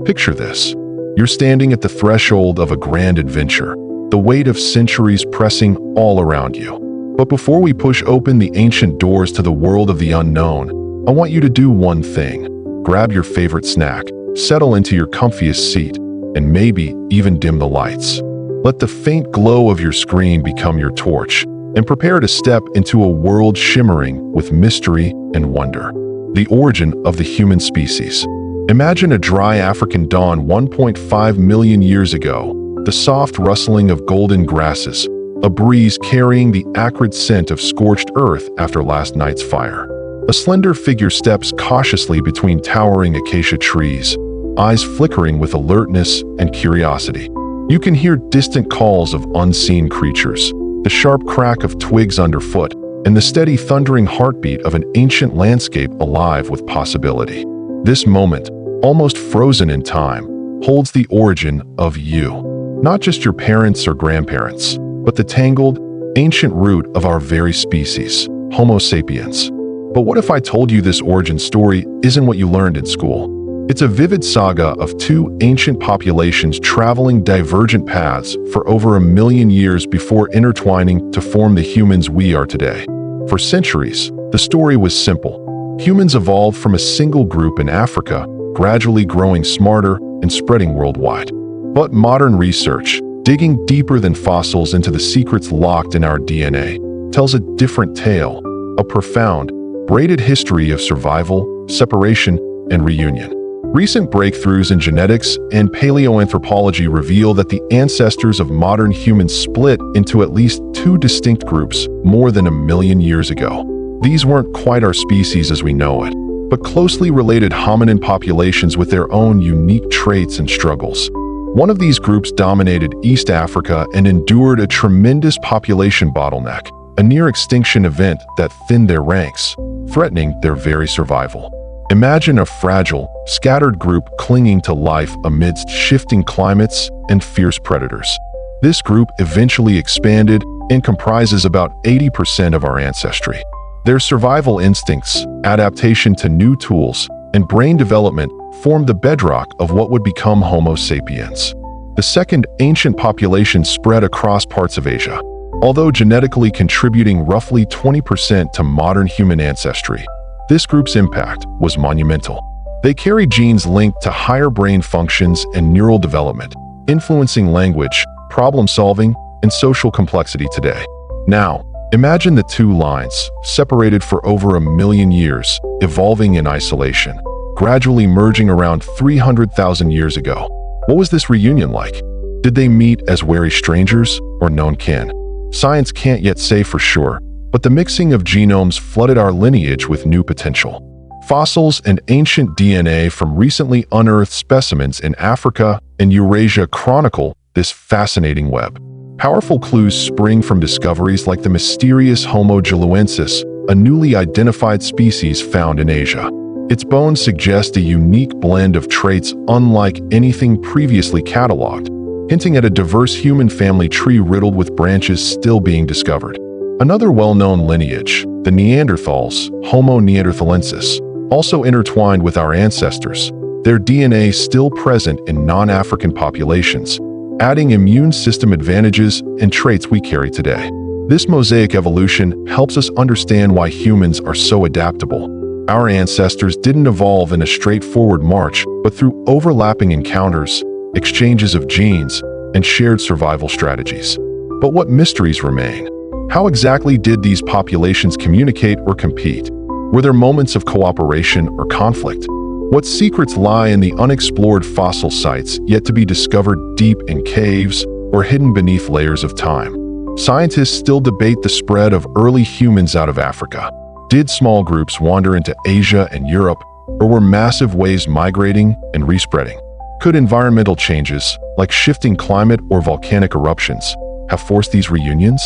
Picture this. You're standing at the threshold of a grand adventure, the weight of centuries pressing all around you. But before we push open the ancient doors to the world of the unknown, I want you to do one thing. Grab your favorite snack, settle into your comfiest seat, and maybe even dim the lights. Let the faint glow of your screen become your torch, and prepare to step into a world shimmering with mystery and wonder. The origin of the human species. Imagine a dry African dawn 1.5 million years ago, the soft rustling of golden grasses, a breeze carrying the acrid scent of scorched earth after last night's fire. A slender figure steps cautiously between towering acacia trees, eyes flickering with alertness and curiosity. You can hear distant calls of unseen creatures, the sharp crack of twigs underfoot, and the steady thundering heartbeat of an ancient landscape alive with possibility. This moment, almost frozen in time, holds the origin of you. Not just your parents or grandparents, but the tangled, ancient root of our very species, Homo sapiens. But what if I told you this origin story isn't what you learned in school? It's a vivid saga of two ancient populations traveling divergent paths for over 1 million years before intertwining to form the humans we are today. For centuries, the story was simple. Humans evolved from a single group in Africa, gradually growing smarter and spreading worldwide. But modern research, digging deeper than fossils into the secrets locked in our DNA, tells a different tale, a profound, braided history of survival, separation, and reunion. Recent breakthroughs in genetics and paleoanthropology reveal that the ancestors of modern humans split into at least 2 distinct groups more than 1 million years ago. These weren't quite our species as we know it, but closely related hominin populations with their own unique traits and struggles. One of these groups dominated East Africa and endured a tremendous population bottleneck, a near-extinction event that thinned their ranks, threatening their very survival. Imagine a fragile, scattered group clinging to life amidst shifting climates and fierce predators. This group eventually expanded and comprises about 80% of our ancestry. Their survival instincts, adaptation to new tools, and brain development formed the bedrock of what would become Homo sapiens. The second ancient population spread across parts of Asia, although genetically contributing roughly 20% to modern human ancestry. This group's impact was monumental. They carried genes linked to higher brain functions and neural development, influencing language, problem-solving, and social complexity today. Now, imagine the two lines, separated for over 1 million years, evolving in isolation, gradually merging around 300,000 years ago. What was this reunion like? Did they meet as wary strangers or known kin? Science can't yet say for sure, but the mixing of genomes flooded our lineage with new potential. Fossils and ancient DNA from recently unearthed specimens in Africa and Eurasia chronicle this fascinating web. Powerful clues spring from discoveries like the mysterious Homo giluensis, a newly identified species found in Asia. Its bones suggest a unique blend of traits unlike anything previously cataloged, hinting at a diverse human family tree riddled with branches still being discovered. Another well-known lineage, the Neanderthals, Homo neanderthalensis, also intertwined with our ancestors, their DNA still present in non-African populations, adding immune system advantages and traits we carry today. This mosaic evolution helps us understand why humans are so adaptable. Our ancestors didn't evolve in a straightforward march, but through overlapping encounters, exchanges of genes, and shared survival strategies. But what mysteries remain? How exactly did these populations communicate or compete? Were there moments of cooperation or conflict? What secrets lie in the unexplored fossil sites yet to be discovered deep in caves or hidden beneath layers of time? Scientists still debate the spread of early humans out of Africa. Did small groups wander into Asia and Europe, or were massive waves migrating and respreading? Could environmental changes, like shifting climate or volcanic eruptions, have forced these reunions?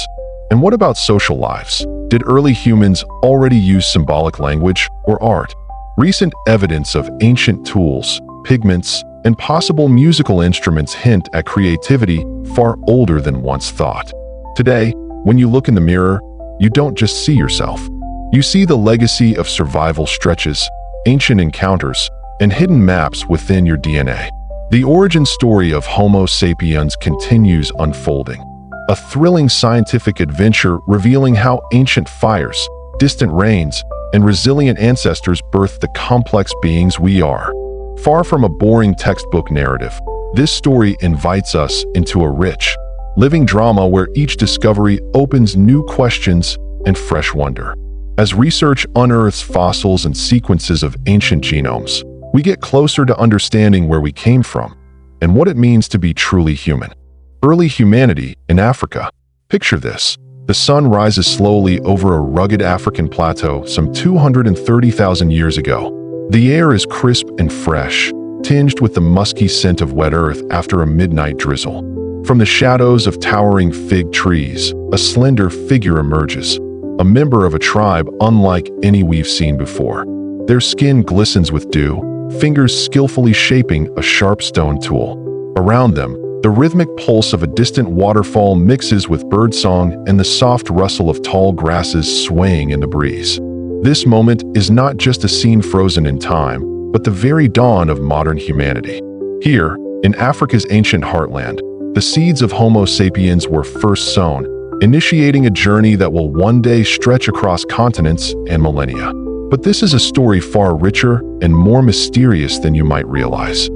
And what about social lives? Did early humans already use symbolic language or art? Recent evidence of ancient tools, pigments, and possible musical instruments hint at creativity far older than once thought. Today, when you look in the mirror, you don't just see yourself. You see the legacy of survival stretches, ancient encounters, and hidden maps within your DNA. The origin story of Homo sapiens continues unfolding. A thrilling scientific adventure revealing how ancient fires, distant rains, and resilient ancestors birthed the complex beings we are. Far from a boring textbook narrative, this story invites us into a rich, living drama where each discovery opens new questions and fresh wonder. As research unearths fossils and sequences of ancient genomes, we get closer to understanding where we came from and what it means to be truly human. Early humanity in Africa. Picture this. The sun rises slowly over a rugged African plateau some 230,000 years ago. The air is crisp and fresh, tinged with the musky scent of wet earth after a midnight drizzle. From the shadows of towering fig trees, a slender figure emerges, a member of a tribe unlike any we've seen before. Their skin glistens with dew, fingers skillfully shaping a sharp stone tool. Around them, the rhythmic pulse of a distant waterfall mixes with birdsong and the soft rustle of tall grasses swaying in the breeze. This moment is not just a scene frozen in time, but the very dawn of modern humanity. Here, in Africa's ancient heartland, the seeds of Homo sapiens were first sown, initiating a journey that will one day stretch across continents and millennia. But this is a story far richer and more mysterious than you might realize.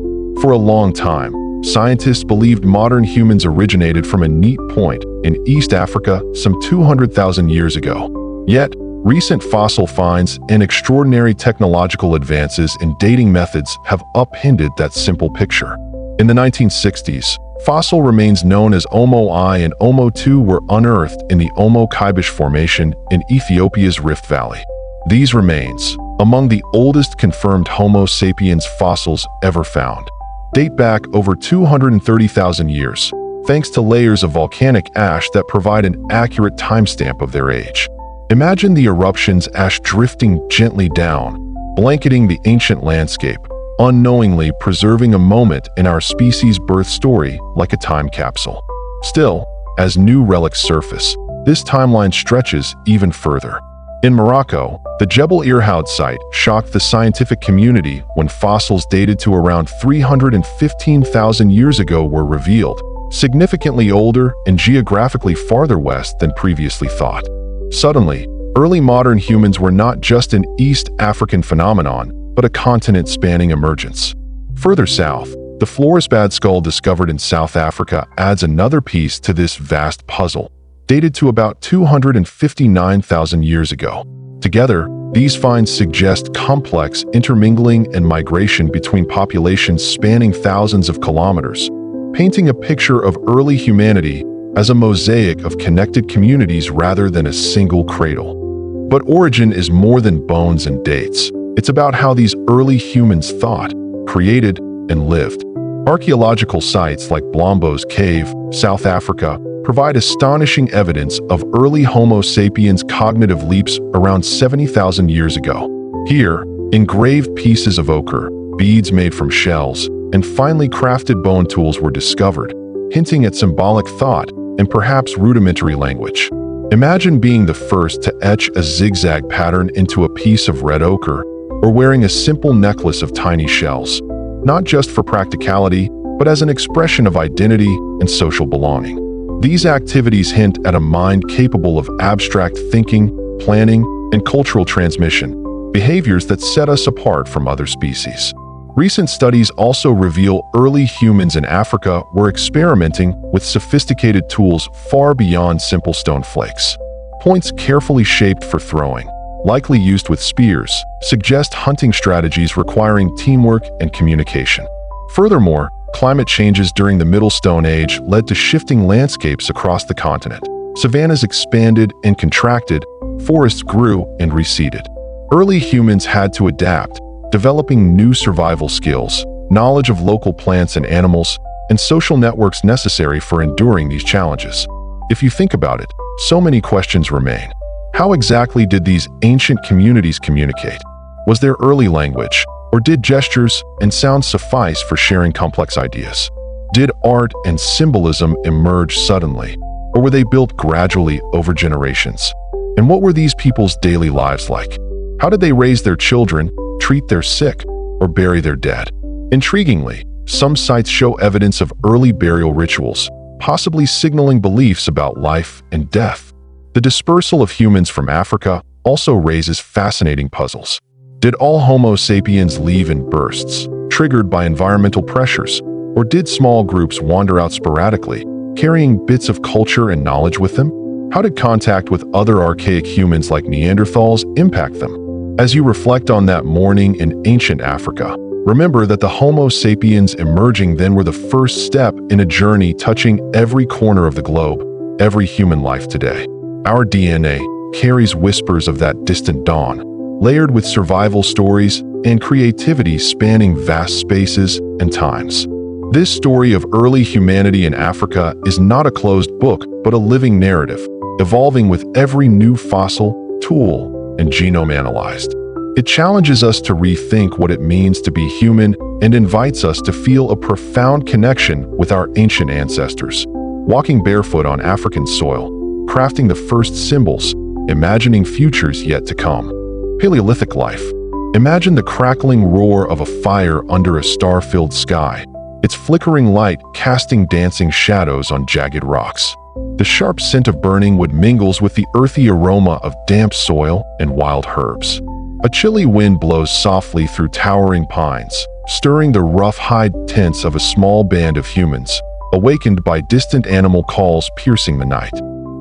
For a long time, scientists believed modern humans originated from a neat point in East Africa some 200,000 years ago. Yet, recent fossil finds and extraordinary technological advances in dating methods have upended that simple picture. In the 1960s, fossil remains known as Omo I and Omo II were unearthed in the Omo Kaibish Formation in Ethiopia's Rift Valley. These remains, among the oldest confirmed Homo sapiens fossils ever found, date back over 230,000 years, thanks to layers of volcanic ash that provide an accurate timestamp of their age. Imagine the eruption's ash drifting gently down, blanketing the ancient landscape, unknowingly preserving a moment in our species' birth story like a time capsule. Still, as new relics surface, this timeline stretches even further. In Morocco, the Jebel Irhoud site shocked the scientific community when fossils dated to around 315,000 years ago were revealed, significantly older and geographically farther west than previously thought. Suddenly, early modern humans were not just an East African phenomenon, but a continent-spanning emergence. Further south, the Florisbad skull discovered in South Africa adds another piece to this vast puzzle, dated to about 259,000 years ago. Together, these finds suggest complex intermingling and migration between populations spanning thousands of kilometers, painting a picture of early humanity as a mosaic of connected communities rather than a single cradle. But origin is more than bones and dates. It's about how these early humans thought, created, and lived. Archaeological sites like Blombo's Cave, South Africa, provide astonishing evidence of early Homo sapiens cognitive leaps around 70,000 years ago. Here, engraved pieces of ochre, beads made from shells, and finely crafted bone tools were discovered, hinting at symbolic thought and perhaps rudimentary language. Imagine being the first to etch a zigzag pattern into a piece of red ochre, or wearing a simple necklace of tiny shells, not just for practicality, but as an expression of identity and social belonging. These activities hint at a mind capable of abstract thinking, planning, and cultural transmission, behaviors that set us apart from other species. Recent studies also reveal early humans in Africa were experimenting with sophisticated tools far beyond simple stone flakes. Points carefully shaped for throwing, likely used with spears, suggest hunting strategies requiring teamwork and communication. Furthermore, climate changes during the Middle Stone Age led to shifting landscapes across the continent. Savannas expanded and contracted, forests grew and receded. Early humans had to adapt, developing new survival skills, knowledge of local plants and animals, and social networks necessary for enduring these challenges. If you think about it, so many questions remain. How exactly did these ancient communities communicate? Was there early language, or did gestures and sounds suffice for sharing complex ideas? Did art and symbolism emerge suddenly, or were they built gradually over generations? And what were these people's daily lives like? How did they raise their children, treat their sick, or bury their dead? Intriguingly, Some sites show evidence of early burial rituals, possibly signaling beliefs about life and death. The dispersal of humans from Africa also raises fascinating puzzles. Did all Homo sapiens leave in bursts, triggered by environmental pressures, or did small groups wander out sporadically, carrying bits of culture and knowledge with them? How did contact with other archaic humans like Neanderthals impact them? As you reflect on that morning in ancient Africa, remember that the Homo sapiens emerging then were the first step in a journey touching every corner of the globe, every human life today. Our DNA carries whispers of that distant dawn, layered with survival stories and creativity spanning vast spaces and times. This story of early humanity in Africa is not a closed book, but a living narrative, evolving with every new fossil, tool, and genome analyzed. It challenges us to rethink what it means to be human and invites us to feel a profound connection with our ancient ancestors. Walking barefoot on African soil, crafting the first symbols, imagining futures yet to come. Paleolithic life. Imagine the crackling roar of a fire under a star-filled sky, its flickering light casting dancing shadows on jagged rocks. The sharp scent of burning wood mingles with the earthy aroma of damp soil and wild herbs. A chilly wind blows softly through towering pines, stirring the rough hide tents of a small band of humans, awakened by distant animal calls piercing the night.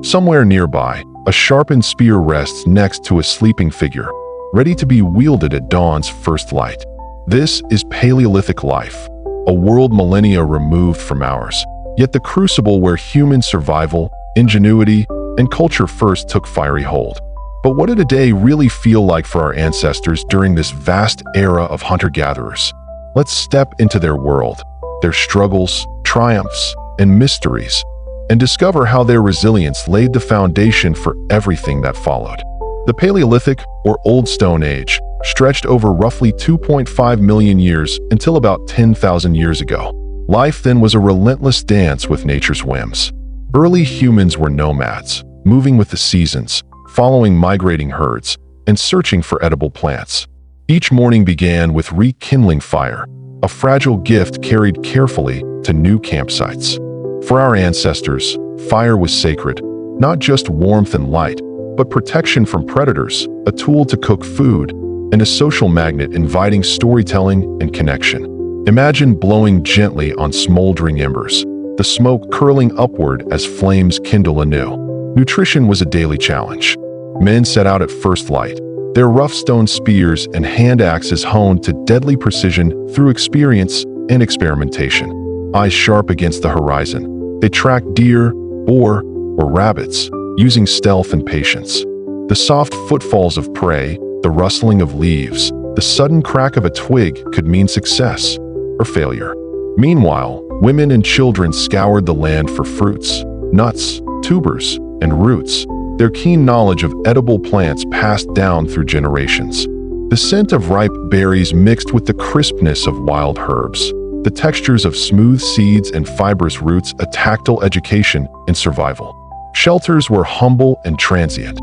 Somewhere nearby, a sharpened spear rests next to a sleeping figure, ready to be wielded at dawn's first light. This is Paleolithic life, a world millennia removed from ours, yet the crucible where human survival, ingenuity, and culture first took fiery hold. But what did a day really feel like for our ancestors during this vast era of hunter-gatherers? Let's step into their world, their struggles, triumphs, and mysteries, and discover how their resilience laid the foundation for everything that followed. The Paleolithic, or Old Stone Age, stretched over roughly 2.5 million years until about 10,000 years ago. Life then was a relentless dance with nature's whims. Early humans were nomads, moving with the seasons, following migrating herds, and searching for edible plants. Each morning began with rekindling fire, a fragile gift carried carefully to new campsites. For our ancestors, fire was sacred, not just warmth and light, but protection from predators, a tool to cook food, and a social magnet inviting storytelling and connection. Imagine blowing gently on smoldering embers, the smoke curling upward as flames kindle anew. Nutrition was a daily challenge. Men set out at first light, their rough stone spears and hand axes honed to deadly precision through experience and experimentation. Eyes sharp against the horizon, they tracked deer, boar, or rabbits, using stealth and patience. The soft footfalls of prey, the rustling of leaves, the sudden crack of a twig could mean success or failure. Meanwhile, women and children scoured the land for fruits, nuts, tubers, and roots, their keen knowledge of edible plants passed down through generations. The scent of ripe berries mixed with the crispness of wild herbs, the textures of smooth seeds and fibrous roots, a tactile education in survival. Shelters were humble and transient,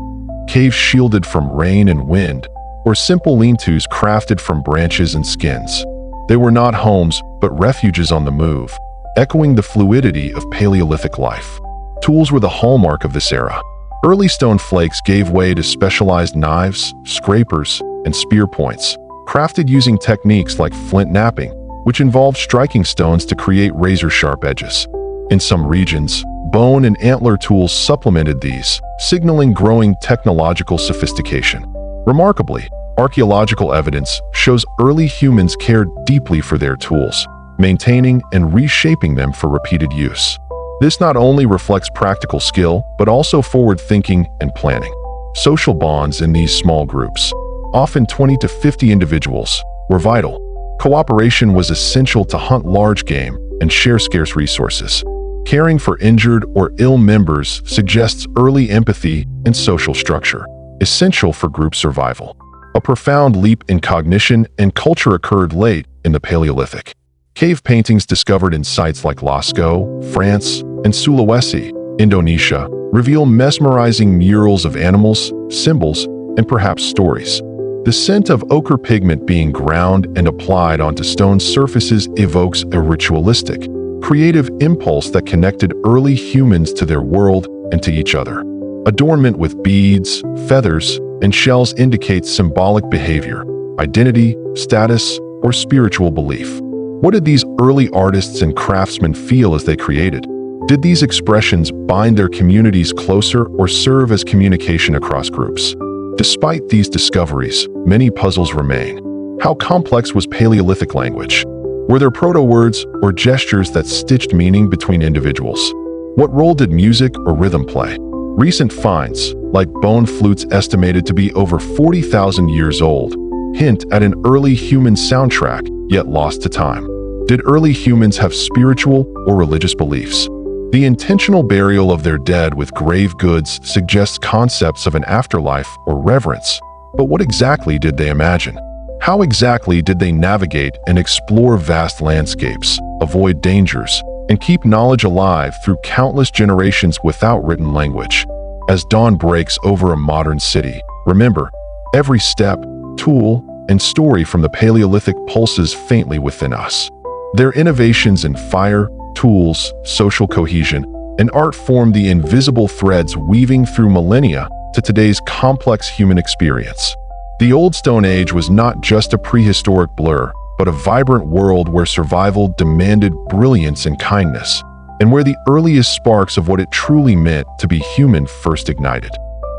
caves shielded from rain and wind, or simple lean-tos crafted from branches and skins. They were not homes, but refuges on the move, echoing the fluidity of Paleolithic life. Tools were the hallmark of this era. Early stone flakes gave way to specialized knives, scrapers, and spear points, crafted using techniques like flint knapping, which involved striking stones to create razor-sharp edges. In some regions, bone and antler tools supplemented these, signaling growing technological sophistication. Remarkably, archaeological evidence shows early humans cared deeply for their tools, maintaining and reshaping them for repeated use. This not only reflects practical skill, but also forward thinking and planning. Social bonds in these small groups, often 20 to 50 individuals, were vital. Cooperation was essential to hunt large game and share scarce resources. Caring for injured or ill members suggests early empathy and social structure, essential for group survival. A profound leap in cognition and culture occurred late in the Paleolithic. Cave paintings discovered in sites like Lascaux, France, and Sulawesi, Indonesia, reveal mesmerizing murals of animals, symbols, and perhaps stories. The scent of ochre pigment being ground and applied onto stone surfaces evokes a ritualistic, creative impulse that connected early humans to their world and to each other. Adornment with beads, feathers, and shells indicates symbolic behavior, identity, status, or spiritual belief. What did these early artists and craftsmen feel as they created? Did these expressions bind their communities closer or serve as communication across groups? Despite these discoveries, many puzzles remain. How complex was Paleolithic language? Were there proto-words or gestures that stitched meaning between individuals? What role did music or rhythm play? Recent finds, like bone flutes estimated to be over 40,000 years old, hint at an early human soundtrack, yet lost to time. Did early humans have spiritual or religious beliefs? The intentional burial of their dead with grave goods suggests concepts of an afterlife or reverence. But what exactly did they imagine? How exactly did they navigate and explore vast landscapes, avoid dangers, and keep knowledge alive through countless generations without written language? As dawn breaks over a modern city, remember, every step, tool, and story from the Paleolithic pulses faintly within us. Their innovations in fire, tools, social cohesion, and art form the invisible threads weaving through millennia to today's complex human experience. The Old Stone Age was not just a prehistoric blur, but a vibrant world where survival demanded brilliance and kindness, and where the earliest sparks of what it truly meant to be human first ignited.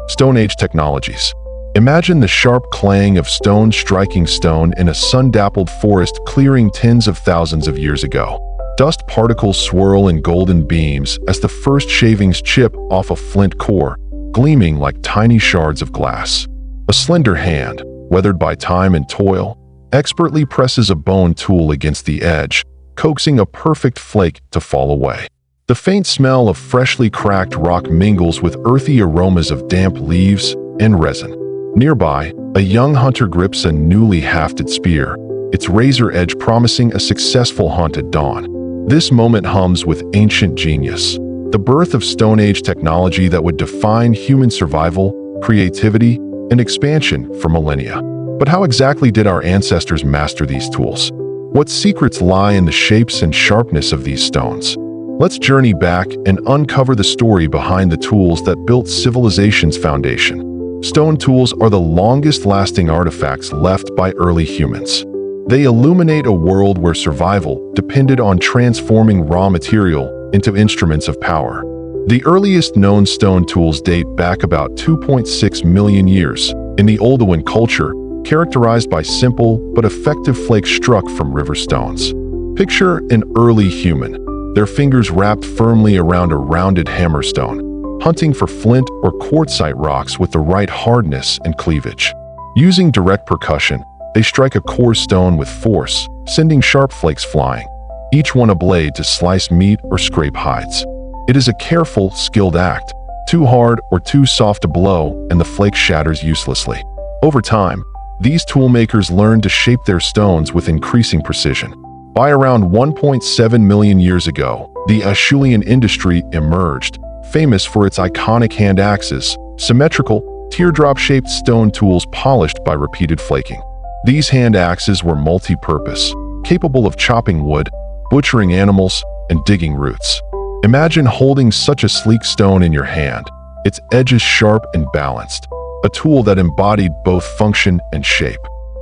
Stone Age technologies. Imagine the sharp clang of stone striking stone in a sun-dappled forest clearing tens of thousands of years ago. Dust particles swirl in golden beams as the first shavings chip off a flint core, gleaming like tiny shards of glass. A slender hand, weathered by time and toil, expertly presses a bone tool against the edge, coaxing a perfect flake to fall away. The faint smell of freshly cracked rock mingles with earthy aromas of damp leaves and resin. Nearby, a young hunter grips a newly hafted spear, its razor edge promising a successful hunt at dawn. This moment hums with ancient genius, the birth of Stone Age technology that would define human survival, creativity, and expansion for millennia. But how exactly did our ancestors master these tools? What secrets lie in the shapes and sharpness of these stones? Let's journey back and uncover the story behind the tools that built civilization's foundation. Stone tools are the longest-lasting artifacts left by early humans. They illuminate a world where survival depended on transforming raw material into instruments of power. The earliest known stone tools date back about 2.6 million years in the Oldowan culture, characterized by simple but effective flakes struck from river stones. Picture an early human, their fingers wrapped firmly around a rounded hammerstone, hunting for flint or quartzite rocks with the right hardness and cleavage. Using direct percussion, they strike a coarse stone with force, sending sharp flakes flying, each one a blade to slice meat or scrape hides. It is a careful, skilled act. Too hard or too soft to blow, and the flake shatters uselessly. Over time, these toolmakers learned to shape their stones with increasing precision. By around 1.7 million years ago, the Acheulean industry emerged, famous for its iconic hand axes, symmetrical, teardrop-shaped stone tools polished by repeated flaking. These hand axes were multi-purpose, capable of chopping wood, butchering animals, and digging roots. Imagine holding such a sleek stone in your hand, its edges sharp and balanced, a tool that embodied both function and shape.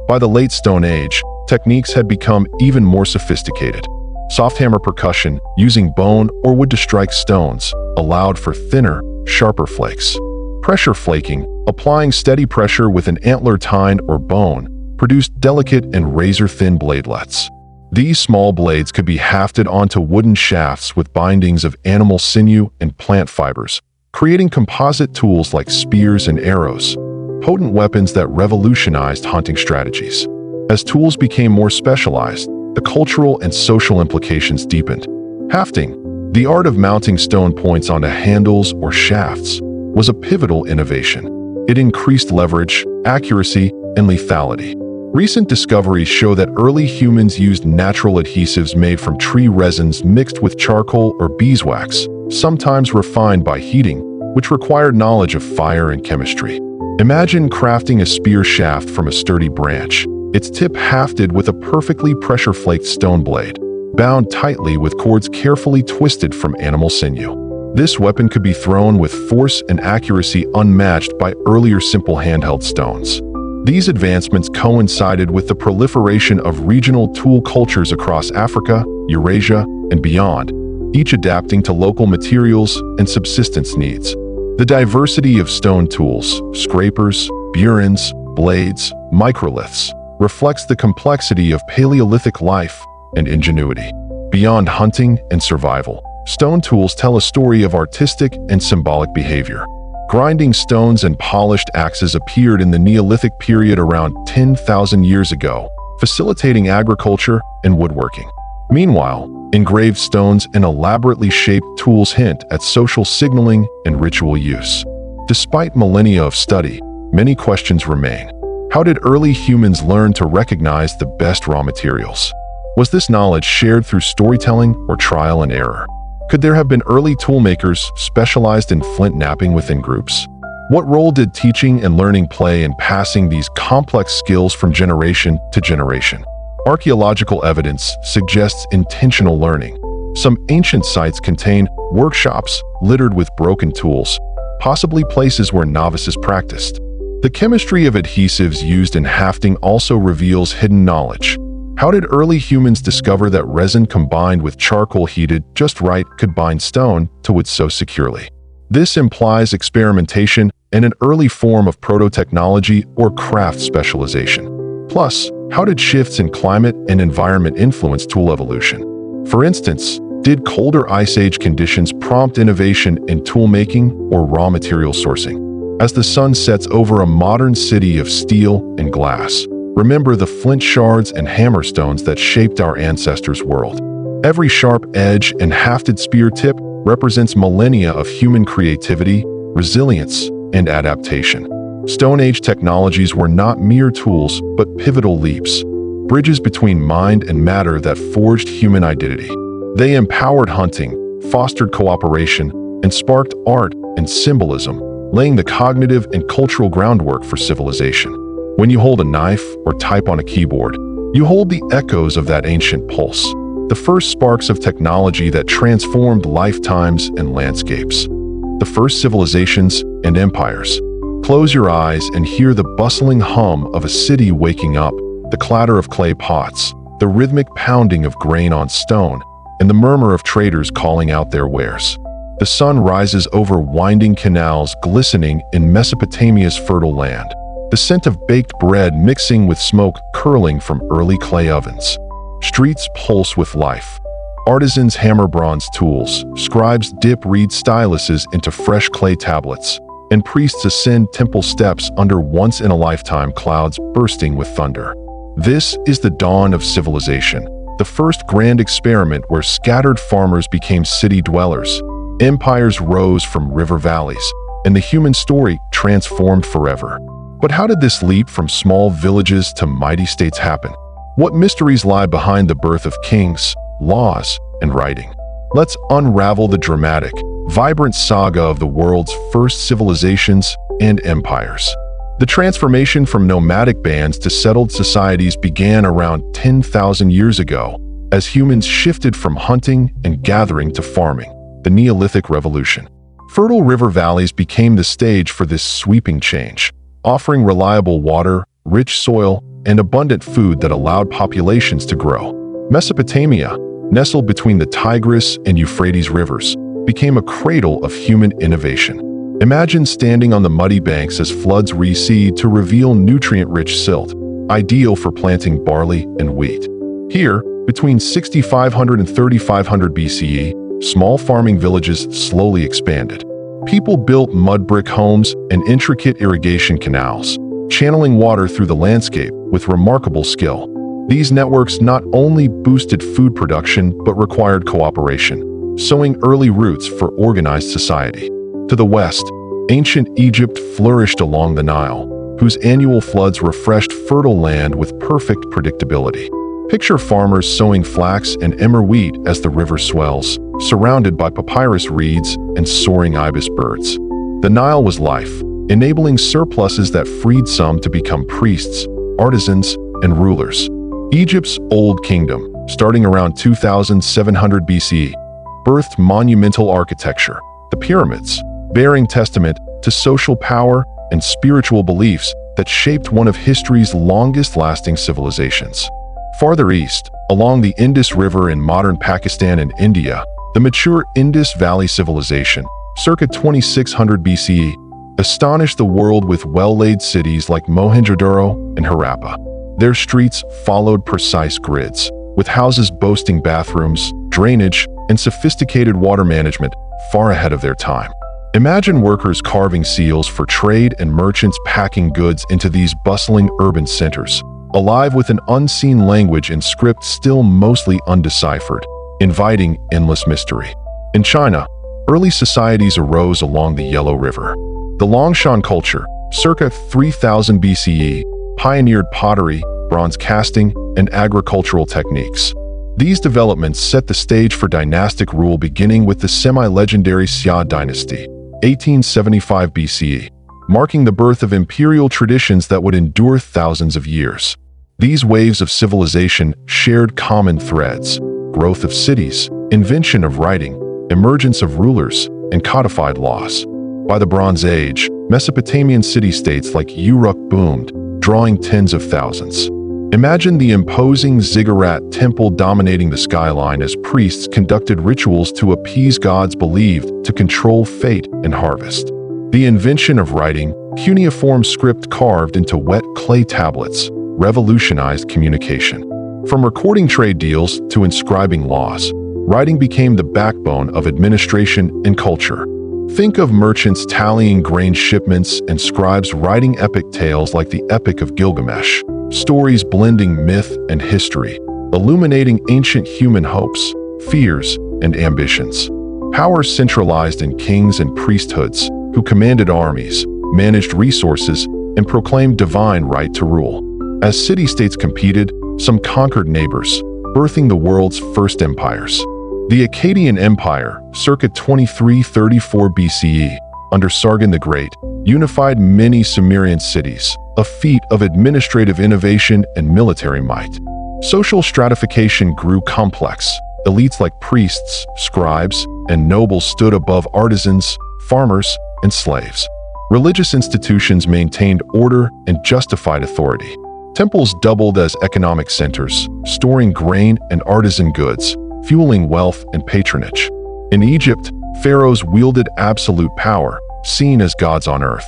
By the late Stone Age, techniques had become even more sophisticated. Soft hammer percussion, using bone or wood to strike stones, allowed for thinner, sharper flakes. Pressure flaking, applying steady pressure with an antler tine or bone, produced delicate and razor-thin bladelets. These small blades could be hafted onto wooden shafts with bindings of animal sinew and plant fibers, creating composite tools like spears and arrows, potent weapons that revolutionized hunting strategies. As tools became more specialized, the cultural and social implications deepened. Hafting, the art of mounting stone points onto handles or shafts, was a pivotal innovation. It increased leverage, accuracy, and lethality. Recent discoveries show that early humans used natural adhesives made from tree resins mixed with charcoal or beeswax, sometimes refined by heating, which required knowledge of fire and chemistry. Imagine crafting a spear shaft from a sturdy branch, its tip hafted with a perfectly pressure-flaked stone blade, bound tightly with cords carefully twisted from animal sinew. This weapon could be thrown with force and accuracy unmatched by earlier simple handheld stones. These advancements coincided with the proliferation of regional tool cultures across Africa, Eurasia, and beyond, each adapting to local materials and subsistence needs. The diversity of stone tools, scrapers, burins, blades, microliths, reflects the complexity of Paleolithic life and ingenuity. Beyond hunting and survival, stone tools tell a story of artistic and symbolic behavior. Grinding stones and polished axes appeared in the Neolithic period around 10,000 years ago, facilitating agriculture and woodworking. Meanwhile, engraved stones and elaborately shaped tools hint at social signaling and ritual use. Despite millennia of study, many questions remain. How did early humans learn to recognize the best raw materials? Was this knowledge shared through storytelling or trial and error? Could there have been early toolmakers specialized in flint knapping within groups? What role did teaching and learning play in passing these complex skills from generation to generation? Archaeological evidence suggests intentional learning. Some ancient sites contain workshops littered with broken tools, possibly places where novices practiced. The chemistry of adhesives used in hafting also reveals hidden knowledge. How did early humans discover that resin combined with charcoal heated just right could bind stone to wood so securely? This implies experimentation and an early form of proto-technology or craft specialization. Plus, how did shifts in climate and environment influence tool evolution? For instance, did colder Ice Age conditions prompt innovation in toolmaking or raw material sourcing? As the sun sets over a modern city of steel and glass, remember the flint shards and hammer stones that shaped our ancestors' world. Every sharp edge and hafted spear tip represents millennia of human creativity, resilience, and adaptation. Stone Age technologies were not mere tools, but pivotal leaps, bridges between mind and matter that forged human identity. They empowered hunting, fostered cooperation, and sparked art and symbolism, laying the cognitive and cultural groundwork for civilization. When you hold a knife or type on a keyboard, you hold the echoes of that ancient pulse, the first sparks of technology that transformed lifetimes and landscapes. The first civilizations and empires. Close your eyes and hear the bustling hum of a city waking up, the clatter of clay pots, the rhythmic pounding of grain on stone, and the murmur of traders calling out their wares. The sun rises over winding canals glistening in Mesopotamia's fertile land, the scent of baked bread mixing with smoke curling from early clay ovens. Streets pulse with life. Artisans hammer bronze tools, scribes dip reed styluses into fresh clay tablets, and priests ascend temple steps under once-in-a-lifetime clouds bursting with thunder. This is the dawn of civilization, the first grand experiment where scattered farmers became city dwellers, empires rose from river valleys, and the human story transformed forever. But how did this leap from small villages to mighty states happen? What mysteries lie behind the birth of kings, laws, and writing? Let's unravel the dramatic, vibrant saga of the world's first civilizations and empires. The transformation from nomadic bands to settled societies began around 10,000 years ago, as humans shifted from hunting and gathering to farming, the Neolithic Revolution. Fertile river valleys became the stage for this sweeping change, offering reliable water, rich soil, and abundant food that allowed populations to grow. Mesopotamia, nestled between the Tigris and Euphrates rivers, became a cradle of human innovation. Imagine standing on the muddy banks as floods recede to reveal nutrient-rich silt, ideal for planting barley and wheat. Here, between 6500 and 3500 BCE, small farming villages slowly expanded. People built mud brick homes and intricate irrigation canals, channeling water through the landscape with remarkable skill. These networks not only boosted food production but required cooperation, sowing early roots for organized society. To the west, ancient Egypt flourished along the Nile, whose annual floods refreshed fertile land with perfect predictability. Picture farmers sowing flax and emmer wheat as the river swells, surrounded by papyrus reeds and soaring ibis birds. The Nile was life, enabling surpluses that freed some to become priests, artisans, and rulers. Egypt's Old Kingdom, starting around 2700 BCE, birthed monumental architecture, the pyramids, bearing testament to social power and spiritual beliefs that shaped one of history's longest-lasting civilizations. Farther east, along the Indus River in modern Pakistan and India, the mature Indus Valley civilization, circa 2600 BCE, astonished the world with well-laid cities like Mohenjo-daro and Harappa. Their streets followed precise grids, with houses boasting bathrooms, drainage, and sophisticated water management far ahead of their time. Imagine workers carving seals for trade and merchants packing goods into these bustling urban centers, alive with an unseen language and script still mostly undeciphered, inviting endless mystery. In China, early societies arose along the Yellow River. The Longshan culture, circa 3000 BCE, pioneered pottery, bronze casting, and agricultural techniques. These developments set the stage for dynastic rule beginning with the semi-legendary Xia dynasty, 1875 BCE, marking the birth of imperial traditions that would endure thousands of years. These waves of civilization shared common threads: growth of cities, invention of writing, emergence of rulers, and codified laws. By the Bronze Age, Mesopotamian city-states like Uruk boomed, drawing tens of thousands. Imagine the imposing ziggurat temple dominating the skyline as priests conducted rituals to appease gods believed to control fate and harvest. The invention of writing, cuneiform script carved into wet clay tablets, revolutionized communication. From recording trade deals to inscribing laws, writing became the backbone of administration and culture. Think of merchants tallying grain shipments and scribes writing epic tales like the Epic of Gilgamesh, stories blending myth and history, illuminating ancient human hopes, fears, and ambitions. Power centralized in kings and priesthoods, who commanded armies, managed resources, and proclaimed divine right to rule. As city-states competed, some conquered neighbors, birthing the world's first empires. The Akkadian Empire, circa 2334 BCE, under Sargon the Great, unified many Sumerian cities, a feat of administrative innovation and military might. Social stratification grew complex. Elites like priests, scribes, and nobles stood above artisans, farmers, and slaves. Religious institutions maintained order and justified authority. Temples doubled as economic centers, storing grain and artisan goods, fueling wealth and patronage. In Egypt, pharaohs wielded absolute power, seen as gods on earth.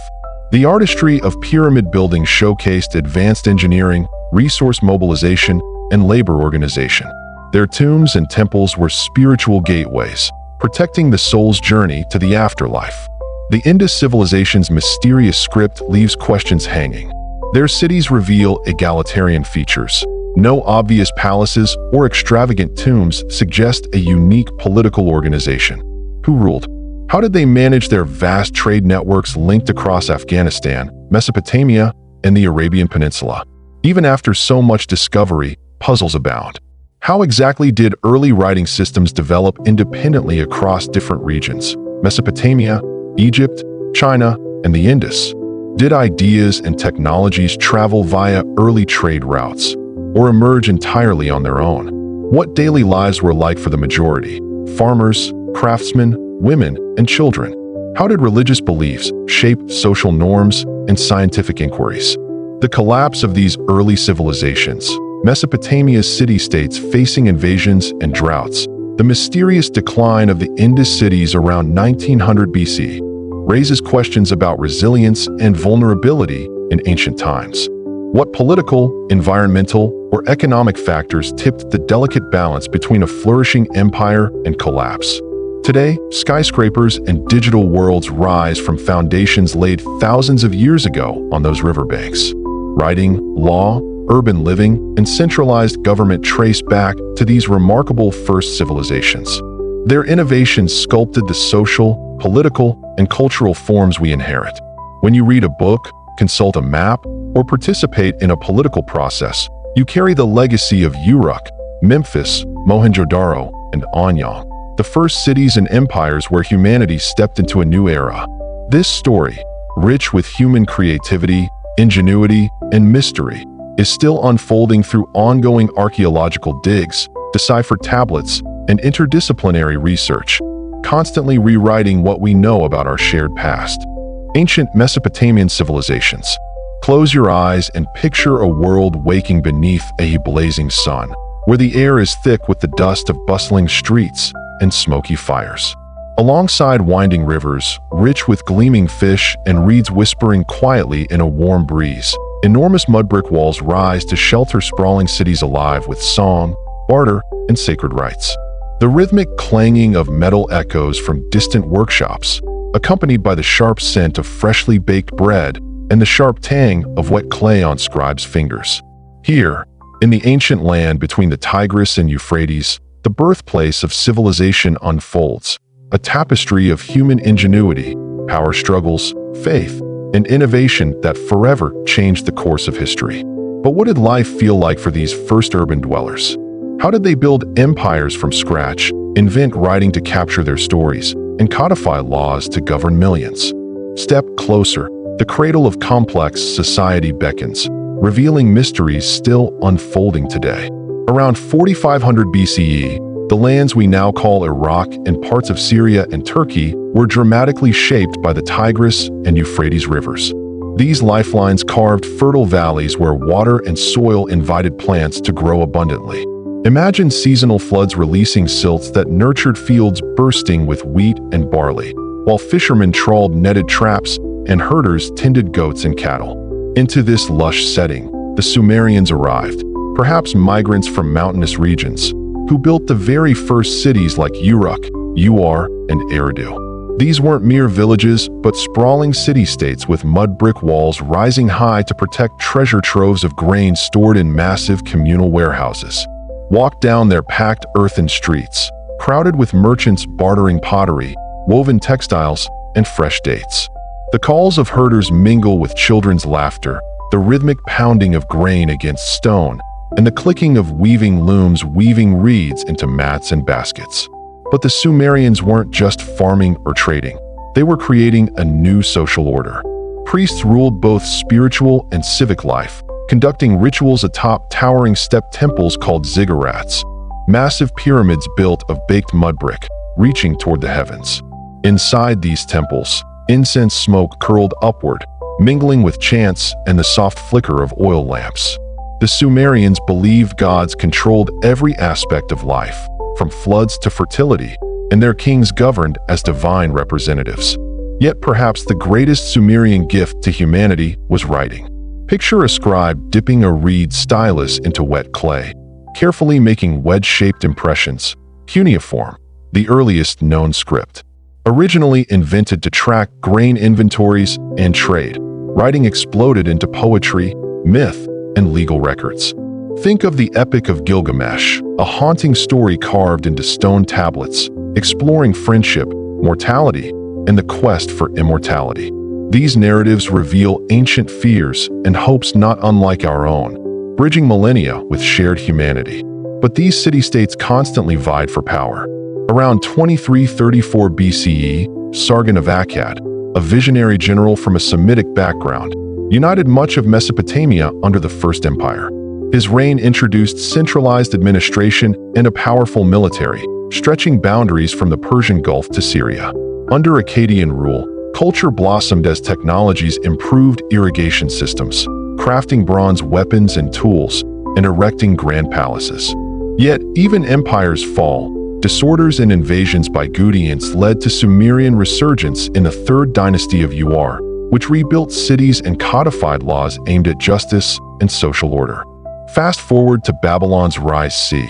The artistry of pyramid building showcased advanced engineering, resource mobilization, and labor organization. Their tombs and temples were spiritual gateways, protecting the soul's journey to the afterlife. The Indus civilization's mysterious script leaves questions hanging. Their cities reveal egalitarian features. No obvious palaces or extravagant tombs suggest a unique political organization. Who ruled? How did they manage their vast trade networks linked across Afghanistan, Mesopotamia, and the Arabian Peninsula? Even after so much discovery, puzzles abound. How exactly did early writing systems develop independently across different regions? Mesopotamia, Egypt, China, and the Indus? Did ideas and technologies travel via early trade routes, or emerge entirely on their own? What daily lives were like for the majority? Farmers, craftsmen, women, and children. How did religious beliefs shape social norms and scientific inquiries? The collapse of these early civilizations, Mesopotamia's city-states facing invasions and droughts, the mysterious decline of the Indus cities around 1900 BC, raises questions about resilience and vulnerability in ancient times. What political, environmental, or economic factors tipped the delicate balance between a flourishing empire and collapse? Today, skyscrapers and digital worlds rise from foundations laid thousands of years ago on those riverbanks. Writing, law, urban living, and centralized government trace back to these remarkable first civilizations. Their innovations sculpted the social, political, and cultural forms we inherit. When you read a book, consult a map, or participate in a political process, you carry the legacy of Uruk, Memphis, Mohenjo-daro, and Anyang, the first cities and empires where humanity stepped into a new era. This story, rich with human creativity, ingenuity, and mystery, is still unfolding through ongoing archaeological digs, deciphered tablets, and interdisciplinary research, constantly rewriting what we know about our shared past. Ancient Mesopotamian civilizations. Close your eyes and picture a world waking beneath a blazing sun, where the air is thick with the dust of bustling streets and smoky fires. Alongside winding rivers, rich with gleaming fish and reeds whispering quietly in a warm breeze, enormous mud brick walls rise to shelter sprawling cities alive with song, barter, and sacred rites. The rhythmic clanging of metal echoes from distant workshops, accompanied by the sharp scent of freshly baked bread and the sharp tang of wet clay on scribes' fingers. Here, in the ancient land between the Tigris and Euphrates, the birthplace of civilization unfolds, a tapestry of human ingenuity, power struggles, faith, and innovation that forever changed the course of history. But what did life feel like for these first urban dwellers? How did they build empires from scratch, invent writing to capture their stories, and codify laws to govern millions? Step closer, the cradle of complex society beckons, revealing mysteries still unfolding today. Around 4500 BCE, the lands we now call Iraq and parts of Syria and Turkey were dramatically shaped by the Tigris and Euphrates rivers. These lifelines carved fertile valleys where water and soil invited plants to grow abundantly. Imagine seasonal floods releasing silts that nurtured fields bursting with wheat and barley, while fishermen trawled netted traps and herders tended goats and cattle. Into this lush setting, the Sumerians arrived, perhaps migrants from mountainous regions, who built the very first cities like Uruk, Ur, and Eridu. These weren't mere villages, but sprawling city-states with mud brick walls rising high to protect treasure troves of grain stored in massive communal warehouses. Walk down their packed earthen streets, crowded with merchants bartering pottery, woven textiles, and fresh dates. The calls of herders mingle with children's laughter, the rhythmic pounding of grain against stone, and the clicking of weaving looms weaving reeds into mats and baskets. But the Sumerians weren't just farming or trading. They were creating a new social order. Priests ruled both spiritual and civic life, conducting rituals atop towering step temples called ziggurats, massive pyramids built of baked mud brick, reaching toward the heavens. Inside these temples, incense smoke curled upward, mingling with chants and the soft flicker of oil lamps. The Sumerians believed gods controlled every aspect of life, from floods to fertility, and their kings governed as divine representatives. Yet perhaps the greatest Sumerian gift to humanity was writing. Picture a scribe dipping a reed stylus into wet clay, carefully making wedge-shaped impressions. Cuneiform, the earliest known script. Originally invented to track grain inventories and trade, writing exploded into poetry, myth, and legal records. Think of the Epic of Gilgamesh, a haunting story carved into stone tablets, exploring friendship, mortality, and the quest for immortality. These narratives reveal ancient fears and hopes not unlike our own, bridging millennia with shared humanity. But these city-states constantly vied for power. Around 2334 BCE, Sargon of Akkad, a visionary general from a Semitic background, united much of Mesopotamia under the First Empire. His reign introduced centralized administration and a powerful military, stretching boundaries from the Persian Gulf to Syria. Under Akkadian rule, culture blossomed as technologies improved irrigation systems, crafting bronze weapons and tools, and erecting grand palaces. Yet, even empires fall. Disorders and invasions by Gudians led to Sumerian resurgence in the Third Dynasty of Ur, which rebuilt cities and codified laws aimed at justice and social order. Fast forward to Babylon's rise c.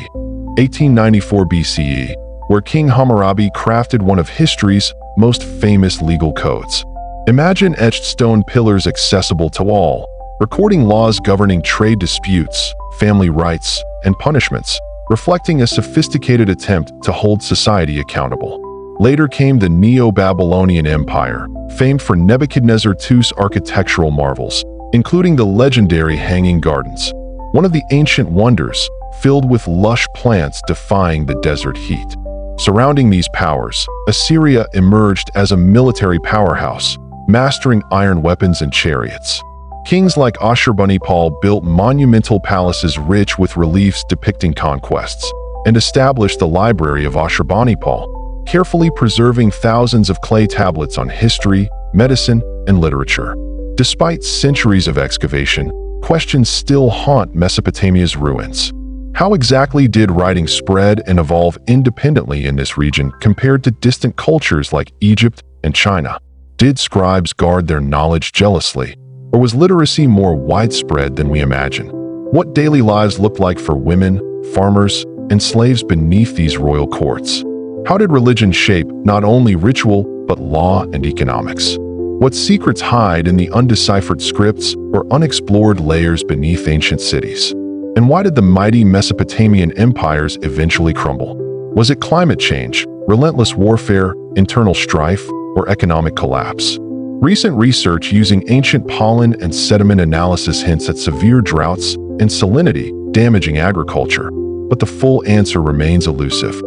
1894 BCE, where King Hammurabi crafted one of history's most famous legal codes. Imagine etched stone pillars accessible to all, recording laws governing trade disputes, family rights, and punishments, reflecting a sophisticated attempt to hold society accountable. Later came the Neo-Babylonian Empire, famed for Nebuchadnezzar II's architectural marvels, including the legendary Hanging Gardens, one of the ancient wonders, filled with lush plants defying the desert heat. Surrounding these powers, Assyria emerged as a military powerhouse, mastering iron weapons and chariots. Kings like Ashurbanipal built monumental palaces rich with reliefs depicting conquests, and established the Library of Ashurbanipal, carefully preserving thousands of clay tablets on history, medicine, and literature. Despite centuries of excavation, questions still haunt Mesopotamia's ruins. How exactly did writing spread and evolve independently in this region compared to distant cultures like Egypt and China? Did scribes guard their knowledge jealously, or was literacy more widespread than we imagine? What daily lives looked like for women, farmers, and slaves beneath these royal courts? How did religion shape not only ritual, but law and economics? What secrets hide in the undeciphered scripts or unexplored layers beneath ancient cities? And why did the mighty Mesopotamian empires eventually crumble? Was it climate change, relentless warfare, internal strife, or economic collapse? Recent research using ancient pollen and sediment analysis hints at severe droughts and salinity damaging agriculture, but the full answer remains elusive.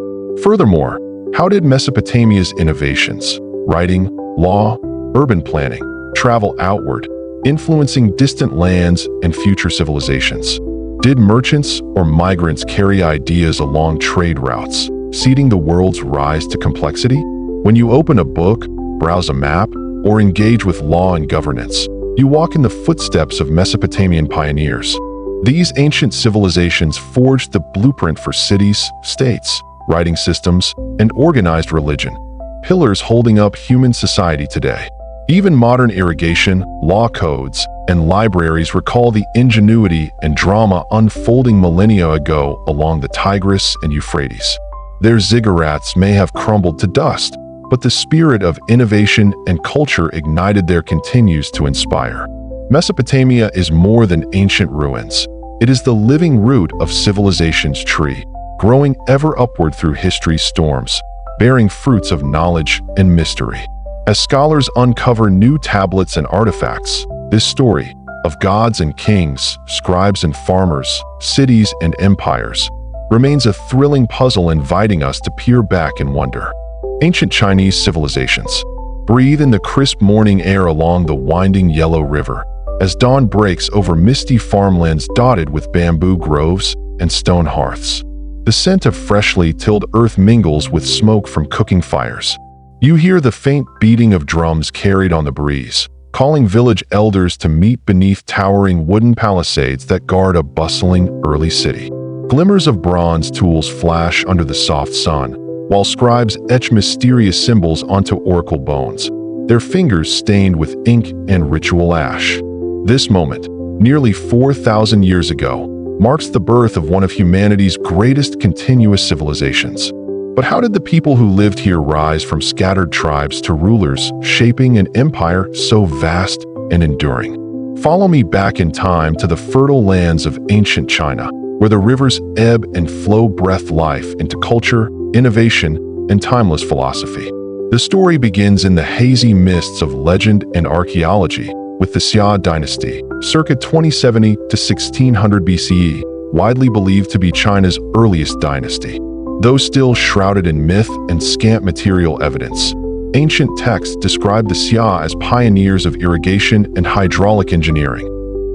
Furthermore, how did Mesopotamia's innovations, writing, law, urban planning, travel outward, influencing distant lands and future civilizations? Did merchants or migrants carry ideas along trade routes, seeding the world's rise to complexity? When you open a book, browse a map, or engage with law and governance, you walk in the footsteps of Mesopotamian pioneers. These ancient civilizations forged the blueprint for cities, states, writing systems, and organized religion, pillars holding up human society today. Even modern irrigation, law codes, and libraries recall the ingenuity and drama unfolding millennia ago along the Tigris and Euphrates. Their ziggurats may have crumbled to dust, but the spirit of innovation and culture ignited there continues to inspire. Mesopotamia is more than ancient ruins. It is the living root of civilization's tree, growing ever upward through history's storms, bearing fruits of knowledge and mystery. As scholars uncover new tablets and artifacts, this story of gods and kings, scribes and farmers, cities and empires remains a thrilling puzzle inviting us to peer back in wonder. Ancient Chinese civilizations. Breathe in the crisp morning air along the winding Yellow River as dawn breaks over misty farmlands dotted with bamboo groves and stone hearths. The scent of freshly tilled earth mingles with smoke from cooking fires. You hear the faint beating of drums carried on the breeze, calling village elders to meet beneath towering wooden palisades that guard a bustling early city. Glimmers of bronze tools flash under the soft sun, while scribes etch mysterious symbols onto oracle bones, their fingers stained with ink and ritual ash. This moment, nearly 4,000 years ago, marks the birth of one of humanity's greatest continuous civilizations. But how did the people who lived here rise from scattered tribes to rulers, shaping an empire so vast and enduring? Follow me back in time to the fertile lands of ancient China, where the rivers ebb and flow breath life into culture, innovation, and timeless philosophy. The story begins in the hazy mists of legend and archaeology, with the Xia dynasty, circa 2070 to 1600 BCE, widely believed to be China's earliest dynasty. Though still shrouded in myth and scant material evidence, ancient texts describe the Xia as pioneers of irrigation and hydraulic engineering,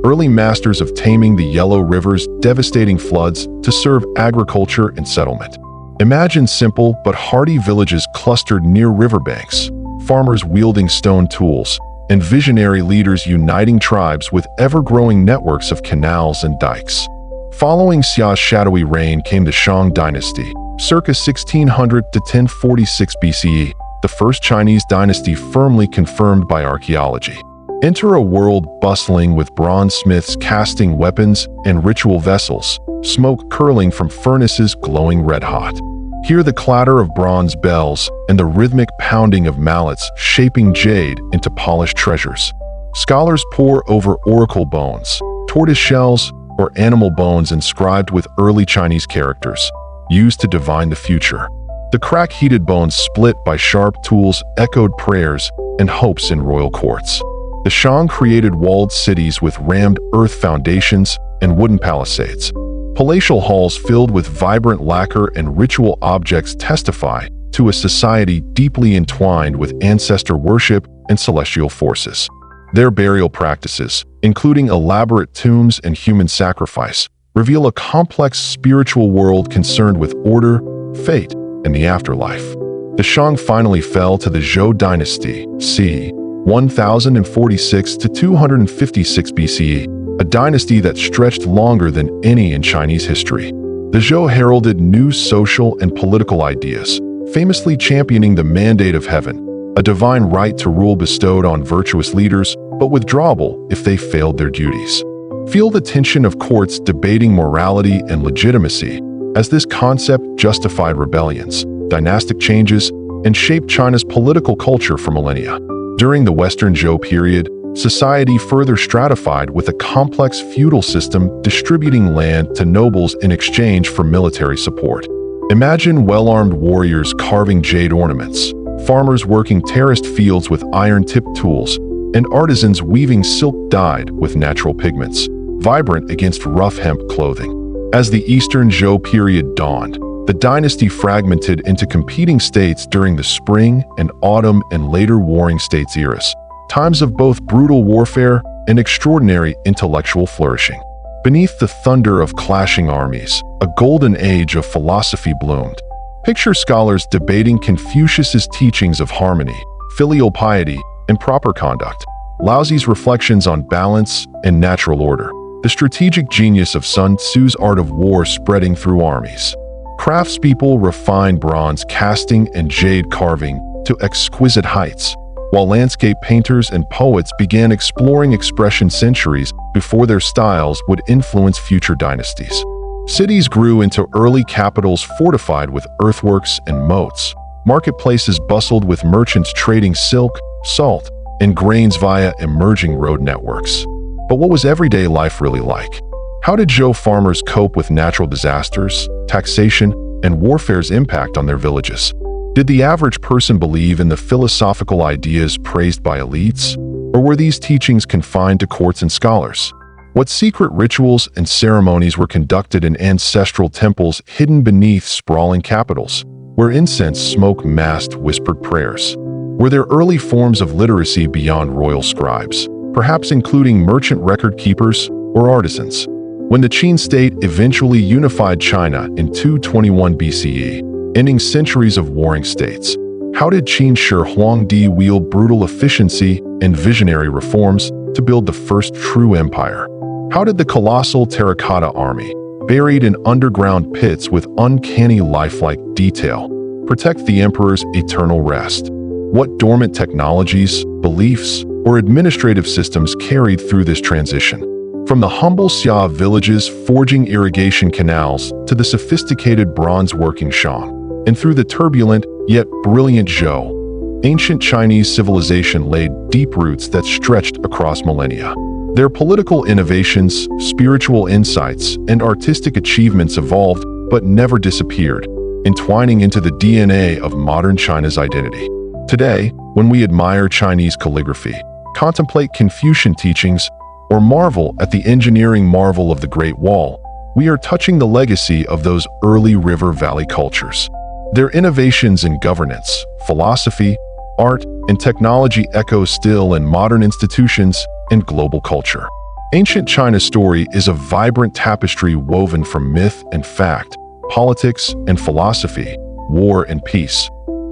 early masters of taming the Yellow River's devastating floods to serve agriculture and settlement. Imagine simple but hardy villages clustered near riverbanks, farmers wielding stone tools, and visionary leaders uniting tribes with ever-growing networks of canals and dikes. Following Xia's shadowy reign came the Shang dynasty, circa 1600 to 1046 BCE, the first Chinese dynasty firmly confirmed by archaeology. Enter a world bustling with bronze smiths casting weapons and ritual vessels, smoke curling from furnaces glowing red-hot. Hear the clatter of bronze bells and the rhythmic pounding of mallets shaping jade into polished treasures. Scholars pore over oracle bones, tortoise shells, or animal bones inscribed with early Chinese characters, used to divine the future. The crack-heated bones split by sharp tools echoed prayers and hopes in royal courts. The Shang created walled cities with rammed earth foundations and wooden palisades. Palatial halls filled with vibrant lacquer and ritual objects testify to a society deeply entwined with ancestor worship and celestial forces. Their burial practices, including elaborate tombs and human sacrifice, reveal a complex spiritual world concerned with order, fate, and the afterlife. The Shang finally fell to the Zhou dynasty, c. 1046 to 256 BCE, a dynasty that stretched longer than any in Chinese history. The Zhou heralded new social and political ideas, famously championing the mandate of heaven, a divine right to rule bestowed on virtuous leaders, but withdrawable if they failed their duties. Feel the tension of courts debating morality and legitimacy, as this concept justified rebellions, dynastic changes, and shaped China's political culture for millennia. During the Western Zhou period, society further stratified with a complex feudal system distributing land to nobles in exchange for military support. Imagine well-armed warriors carving jade ornaments, farmers working terraced fields with iron-tipped tools, and artisans weaving silk dyed with natural pigments, vibrant against rough hemp clothing. As the Eastern Zhou period dawned, the dynasty fragmented into competing states during the Spring and Autumn and later Warring States eras, times of both brutal warfare and extraordinary intellectual flourishing. Beneath the thunder of clashing armies, a golden age of philosophy bloomed. Picture scholars debating Confucius's teachings of harmony, filial piety, and proper conduct, Laozi's reflections on balance and natural order, the strategic genius of Sun Tzu's art of war spreading through armies. Craftspeople refined bronze casting and jade carving to exquisite heights, while landscape painters and poets began exploring expression centuries before their styles would influence future dynasties. Cities grew into early capitals fortified with earthworks and moats. Marketplaces bustled with merchants trading silk, salt, and grains via emerging road networks. But what was everyday life really like? How did Zhou farmers cope with natural disasters, taxation, and warfare's impact on their villages? Did the average person believe in the philosophical ideas praised by elites, or were these teachings confined to courts and scholars? What secret rituals and ceremonies were conducted in ancestral temples hidden beneath sprawling capitals, where incense smoke masked whispered prayers? Were there early forms of literacy beyond royal scribes, perhaps including merchant record keepers or artisans? When the Qin state eventually unified China in 221 BCE, ending centuries of warring states, how did Qin Shi Huangdi wield brutal efficiency and visionary reforms to build the first true empire? How did the colossal terracotta army, buried in underground pits with uncanny lifelike detail, protect the emperor's eternal rest? What dormant technologies, beliefs, or administrative systems carried through this transition? From the humble Xia villages forging irrigation canals to the sophisticated bronze-working Shang, and through the turbulent yet brilliant Zhou, ancient Chinese civilization laid deep roots that stretched across millennia. Their political innovations, spiritual insights, and artistic achievements evolved but never disappeared, entwining into the DNA of modern China's identity. Today, when we admire Chinese calligraphy, contemplate Confucian teachings, or marvel at the engineering marvel of the Great Wall, we are touching the legacy of those early river valley cultures. Their innovations in governance, philosophy, art, and technology echo still in modern institutions and global culture. Ancient China's story is a vibrant tapestry woven from myth and fact, politics and philosophy, war and peace.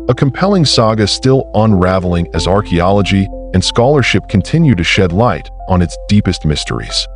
A compelling saga still unraveling as archaeology and scholarship continue to shed light on its deepest mysteries.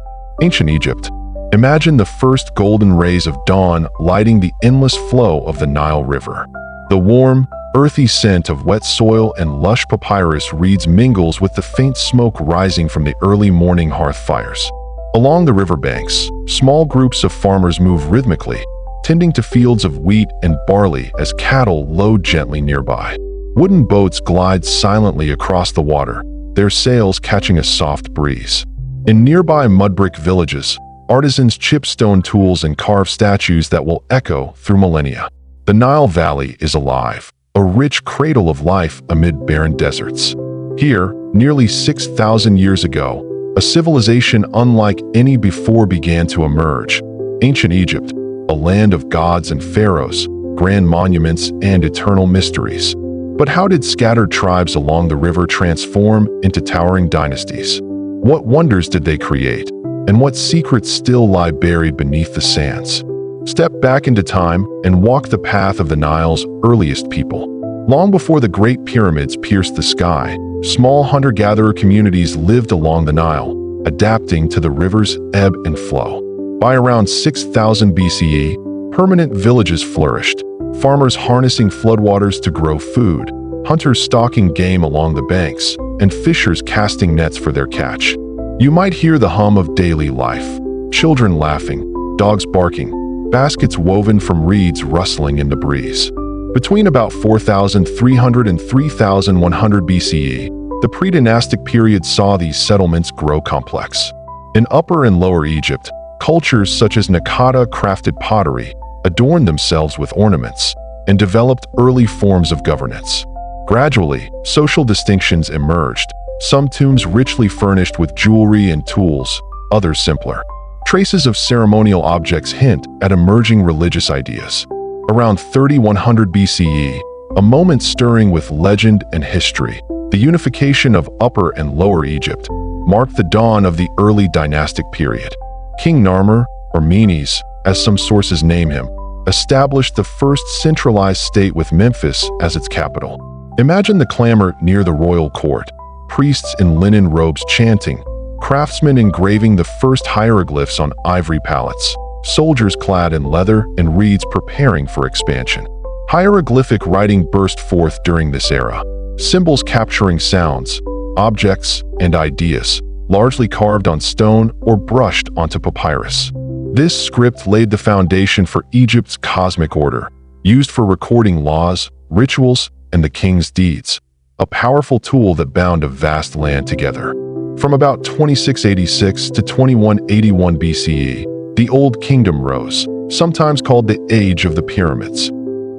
Ancient Egypt. Imagine the first golden rays of dawn lighting the endless flow of the Nile River. The warm, earthy scent of wet soil and lush papyrus reeds mingles with the faint smoke rising from the early morning hearth fires. Along the riverbanks, small groups of farmers move rhythmically, tending to fields of wheat and barley as cattle load gently nearby. Wooden boats glide silently across the water, their sails catching a soft breeze. In nearby mud-brick villages, artisans chip stone tools and carve statues that will echo through millennia. The Nile Valley is alive, a rich cradle of life amid barren deserts. Here, nearly 6,000 years ago, a civilization unlike any before began to emerge. Ancient Egypt, a land of gods and pharaohs, grand monuments, and eternal mysteries. But how did scattered tribes along the river transform into towering dynasties? What wonders did they create? And what secrets still lie buried beneath the sands? Step back into time and walk the path of the Nile's earliest people. Long before the Great Pyramids pierced the sky, small hunter-gatherer communities lived along the Nile, adapting to the river's ebb and flow. By around 6000 BCE, permanent villages flourished, farmers harnessing floodwaters to grow food, hunters stalking game along the banks, and fishers casting nets for their catch. You might hear the hum of daily life, children laughing, dogs barking, baskets woven from reeds rustling in the breeze. Between about 4300 and 3100 BCE, the pre-dynastic period saw these settlements grow complex. In Upper and Lower Egypt, cultures such as Naqada crafted pottery, adorned themselves with ornaments, and developed early forms of governance. Gradually, social distinctions emerged, some tombs richly furnished with jewelry and tools, others simpler. Traces of ceremonial objects hint at emerging religious ideas. Around 3100 BCE, a moment stirring with legend and history, the unification of Upper and Lower Egypt, marked the dawn of the early dynastic period. King Narmer, or Menes, as some sources name him, established the first centralized state with Memphis as its capital. Imagine the clamor near the royal court, priests in linen robes chanting, craftsmen engraving the first hieroglyphs on ivory palettes, soldiers clad in leather and reeds preparing for expansion. Hieroglyphic writing burst forth during this era, symbols capturing sounds, objects, and ideas, largely carved on stone or brushed onto papyrus. This script laid the foundation for Egypt's cosmic order, used for recording laws, rituals, and the king's deeds, a powerful tool that bound a vast land together. From about 2686 to 2181 BCE, the Old Kingdom rose, sometimes called the Age of the Pyramids.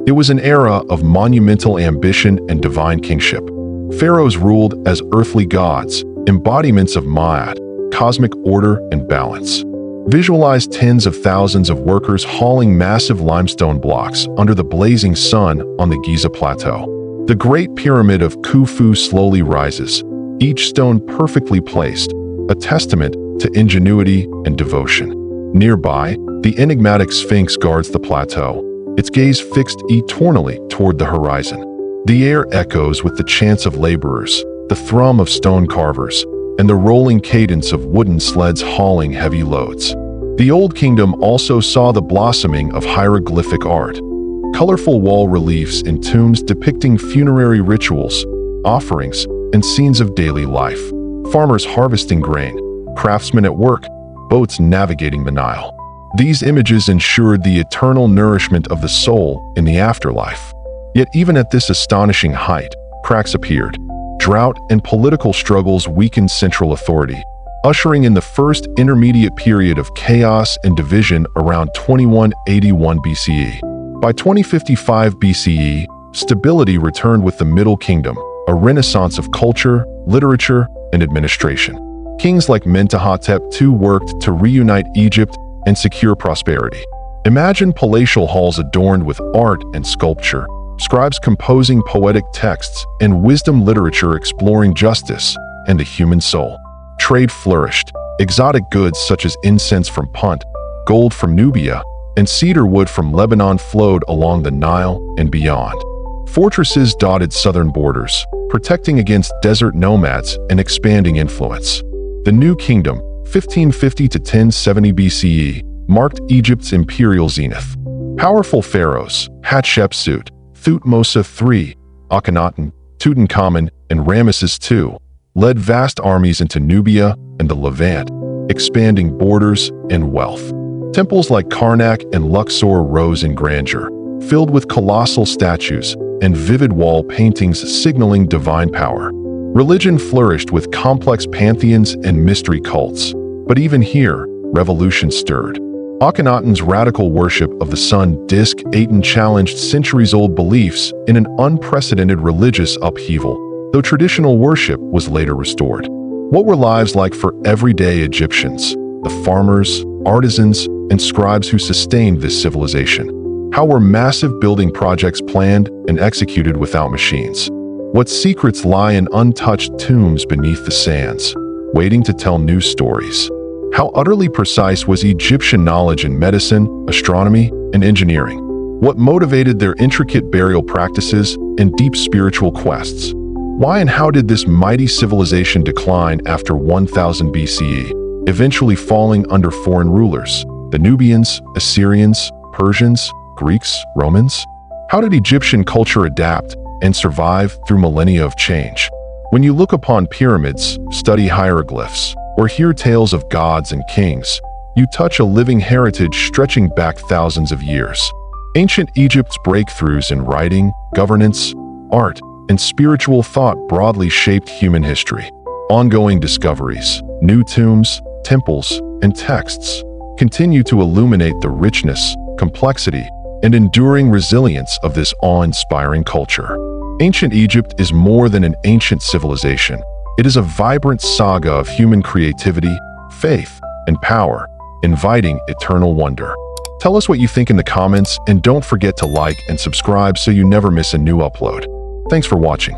It was an era of monumental ambition and divine kingship. Pharaohs ruled as earthly gods, embodiments of Ma'at, cosmic order and balance. Visualize tens of thousands of workers hauling massive limestone blocks under the blazing sun on the Giza Plateau. The Great Pyramid of Khufu slowly rises, each stone perfectly placed, a testament to ingenuity and devotion. Nearby, the enigmatic Sphinx guards the plateau, its gaze fixed eternally toward the horizon. The air echoes with the chants of laborers, the thrum of stone carvers, and the rolling cadence of wooden sleds hauling heavy loads. The Old Kingdom also saw the blossoming of hieroglyphic art, colorful wall reliefs in tombs depicting funerary rituals, offerings, and scenes of daily life. Farmers harvesting grain, craftsmen at work, boats navigating the Nile. These images ensured the eternal nourishment of the soul in the afterlife. Yet even at this astonishing height, cracks appeared. Drought and political struggles weakened central authority, ushering in the first intermediate period of chaos and division around 2181 BCE. By 2055 BCE, stability returned with the Middle Kingdom, a renaissance of culture, literature, and administration. Kings like Mentuhotep II worked to reunite Egypt and secure prosperity. Imagine palatial halls adorned with art and sculpture, scribes composing poetic texts, and wisdom literature exploring justice and the human soul. Trade flourished. Exotic goods such as incense from Punt, gold from Nubia, and cedar wood from Lebanon flowed along the Nile and beyond. Fortresses dotted southern borders, protecting against desert nomads and expanding influence. The New Kingdom, 1550 to 1070 BCE, marked Egypt's imperial zenith. Powerful pharaohs, Hatshepsut, Thutmose III, Akhenaten, Tutankhamun, and Ramesses II, led vast armies into Nubia and the Levant, expanding borders and wealth. Temples like Karnak and Luxor rose in grandeur, filled with colossal statues and vivid wall paintings signaling divine power. Religion flourished with complex pantheons and mystery cults, but even here, revolution stirred. Akhenaten's radical worship of the sun disk Aten challenged centuries-old beliefs in an unprecedented religious upheaval, though traditional worship was later restored. What were lives like for everyday Egyptians, the farmers, artisans, and scribes who sustained this civilization? How were massive building projects planned and executed without machines? What secrets lie in untouched tombs beneath the sands, waiting to tell new stories? How utterly precise was Egyptian knowledge in medicine, astronomy, and engineering? What motivated their intricate burial practices and deep spiritual quests? Why and how did this mighty civilization decline after 1000 BCE, eventually falling under foreign rulers? The Nubians, Assyrians, Persians, Greeks, Romans? How did Egyptian culture adapt and survive through millennia of change? When you look upon pyramids, study hieroglyphs, or hear tales of gods and kings, you touch a living heritage stretching back thousands of years. Ancient Egypt's breakthroughs in writing, governance, art, and spiritual thought broadly shaped human history. Ongoing discoveries, new tombs, temples, and texts continue to illuminate the richness, complexity, and enduring resilience of this awe-inspiring culture. Ancient Egypt is more than an ancient civilization. It is a vibrant saga of human creativity, faith, and power, inviting eternal wonder. Tell us what you think in the comments, and don't forget to like and subscribe so you never miss a new upload. Thanks for watching.